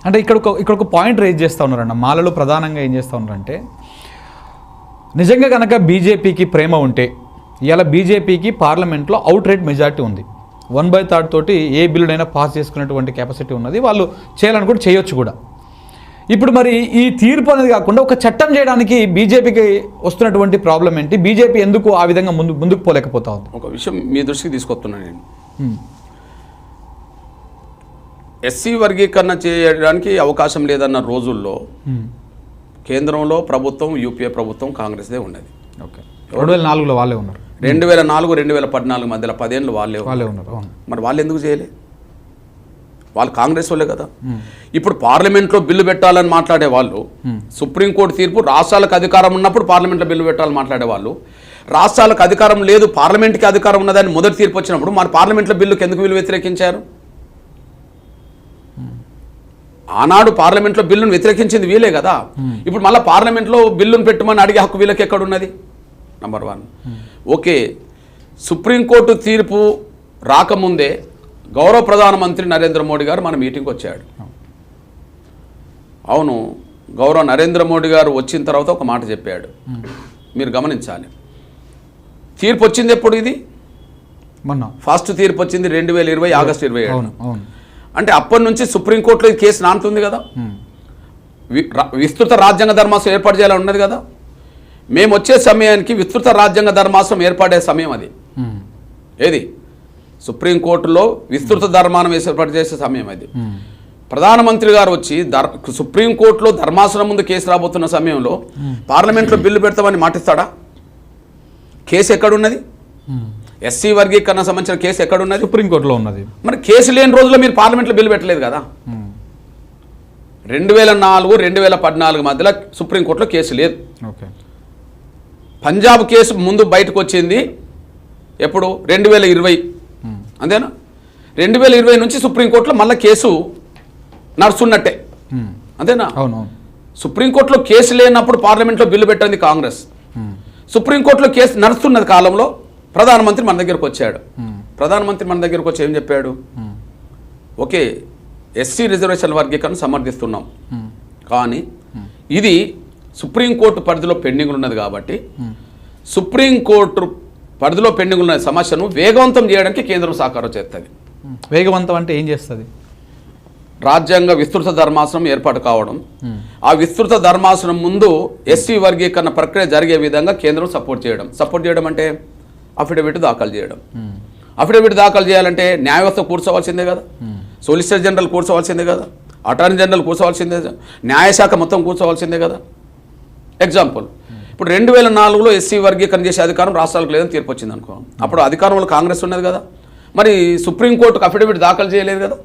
అంటే ఇక్కడ ఒక పాయింట్ రేజ్ చేస్తూ ఉన్నారన్న మాలలో ప్రధానంగా ఏం చేస్తూ ఉన్నారంటే నిజంగా కనుక బీజేపీకి ప్రేమ ఉంటే ఇవాళ బీజేపీకి పార్లమెంట్లో అవుట్ రైట్ మెజారిటీ ఉంది. 1/3 తోటి ఏ బిల్లునైనా పాస్ చేసుకునేటువంటి కెపాసిటీ ఉన్నది. వాళ్ళు చేయాలనుకుంటే చేయొచ్చు కూడా. ఇప్పుడు మరి ఈ తీర్పు అనేది కాకుండా ఒక చట్టం చేయడానికి బీజేపీకి వస్తున్నటువంటి ప్రాబ్లం ఏంటి? బీజేపీ ఎందుకు ఆ విధంగా ముందుకు పోలేకపోతా ఉంది? ఒక విషయం మీ దృష్టికి తీసుకొస్తున్నాను నేను. ఎస్సీ వర్గీకరణ చేయడానికి అవకాశం లేదన్న రోజుల్లో కేంద్రంలో ప్రభుత్వం యూపీఏ ప్రభుత్వం కాంగ్రెస్దే ఉండేది. ఓకే, 2004లో వాళ్ళే ఉన్నారు. 2004 2014 మధ్యలో 10 ఏళ్ళు వాళ్ళే ఉన్నారు. మరి వాళ్ళు ఎందుకు చేయలే? వాళ్ళు కాంగ్రెస్ వాళ్ళే కదా. ఇప్పుడు పార్లమెంట్లో బిల్లు పెట్టాలని మాట్లాడే వాళ్ళు, సుప్రీంకోర్టు తీర్పు రాష్ట్రాలకు అధికారం ఉన్నప్పుడు పార్లమెంట్లో బిల్లు పెట్టాలని మాట్లాడే వాళ్ళు, రాష్ట్రాలకు అధికారం లేదు పార్లమెంట్కి అధికారం ఉన్నదని మొదటి తీర్పు వచ్చినప్పుడు మరి పార్లమెంట్లో బిల్లుకి ఎందుకు వీళ్ళు వ్యతిరేకించారు? ఆనాడు పార్లమెంట్లో బిల్లును వ్యతిరేకించింది వీలే కదా. ఇప్పుడు మళ్ళీ పార్లమెంట్లో బిల్లును పెట్టమని అడిగే హక్కు వీళ్ళకి ఎక్కడున్నది? నంబర్ 1. ఓకే, సుప్రీంకోర్టు తీర్పు రాకముందే గౌరవ ప్రధానమంత్రి నరేంద్ర మోడీ గారు మన మీటింగ్కి వచ్చాడు. అవును, గౌరవ నరేంద్ర మోడీ గారు వచ్చిన తర్వాత ఒక మాట చెప్పాడు, మీరు గమనించాలి. తీర్పు వచ్చింది ఎప్పుడు? ఇది మొన్న ఫస్ట్ తీర్పు వచ్చింది 2020 ఆగస్టు 27. అంటే అప్పటి నుంచి సుప్రీంకోర్టులో ఈ కేసు నానుతుంది కదా. విస్తృత రాజ్యాంగ ధర్మాసనం ఏర్పాటు చేయాలని ఉన్నది కదా. మేము వచ్చే సమయానికి విస్తృత రాజ్యాంగ ధర్మాసనం ఏర్పడే సమయం అది. ఏది? సుప్రీంకోర్టులో విస్తృత ధర్మానం ఏర్పాటు చేసే సమయం అది. ప్రధానమంత్రి గారు వచ్చి సుప్రీంకోర్టులో ధర్మాసనం ముందు కేసు రాబోతున్న సమయంలో పార్లమెంట్లో బిల్లు పెడతామని మాటిస్తాడా? కేసు ఎక్కడున్నది? ఎస్సీ వర్గీకరణ సంబంధించిన కేసు ఎక్కడున్నది? సుప్రీంకోర్టులో ఉన్నది. మరి కేసు లేని రోజుల్లో మీరు పార్లమెంట్లో బిల్లు పెట్టలేదు కదా. 2004 2014 మధ్యలో సుప్రీంకోర్టులో కేసు లేదు. ఓకే, పంజాబ్ కేసు ముందు బయటకు వచ్చింది ఎప్పుడు? 2020. అంతేనా? 2020 నుంచి సుప్రీంకోర్టులో మళ్ళీ కేసు నడుస్తున్నట్టే. అంతేనా? అవునవును. సుప్రీంకోర్టులో కేసు లేనప్పుడు పార్లమెంట్లో బిల్లు పెట్టింది కాంగ్రెస్. సుప్రీంకోర్టులో కేసు నడుస్తున్నది కాలంలో ప్రధానమంత్రి మన దగ్గరకు వచ్చాడు. ప్రధానమంత్రి మన దగ్గరకు వచ్చి ఏం చెప్పాడు? ఓకే, ఎస్సీ రిజర్వేషన్ వర్గీకరణ సమర్థిస్తున్నాం, కానీ ఇది సుప్రీంకోర్టు పరిధిలో పెండింగ్ ఉన్నది కాబట్టి సుప్రీంకోర్టు పరిధిలో పెండింగ్ ఉన్న సమస్యను వేగవంతం చేయడానికి కేంద్రం సహకారం చేస్తుంది. వేగవంతం అంటే ఏం చేస్తుంది? రాజ్యాంగ విస్తృత ధర్మాసనం ఏర్పాటు కావడం, ఆ విస్తృత ధర్మాసనం ముందు ఎస్సీ వర్గీకరణ ప్రక్రియ జరిగే విధంగా కేంద్రం సపోర్ట్ చేయడం అంటే అఫిడవిట్ దాఖలు చేయడం. అఫిడవిట్ దాఖలు చేయాలంటే న్యాయ వ్యవస్థ కూర్చోవలసిందే కదా, సొలిసిటర్ జనరల్ కూర్చోవలసిందే కదా, అటార్నీ జనరల్ కూర్చోవలసిందే, న్యాయశాఖ మొత్తం కూర్చోవలసిందే కదా. ఎగ్జాంపుల్, ఇప్పుడు 2004లో ఎస్సీ వర్గీకరణ చేసే అధికారం రాష్ట్రాలకు లేదని తీర్పు వచ్చింది అనుకో, అప్పుడు అధికారంలో కాంగ్రెస్ ఉన్నది కదా, మరి సుప్రీంకోర్టుకు అఫిడవిట్ దాఖలు చేయలేదు కదా.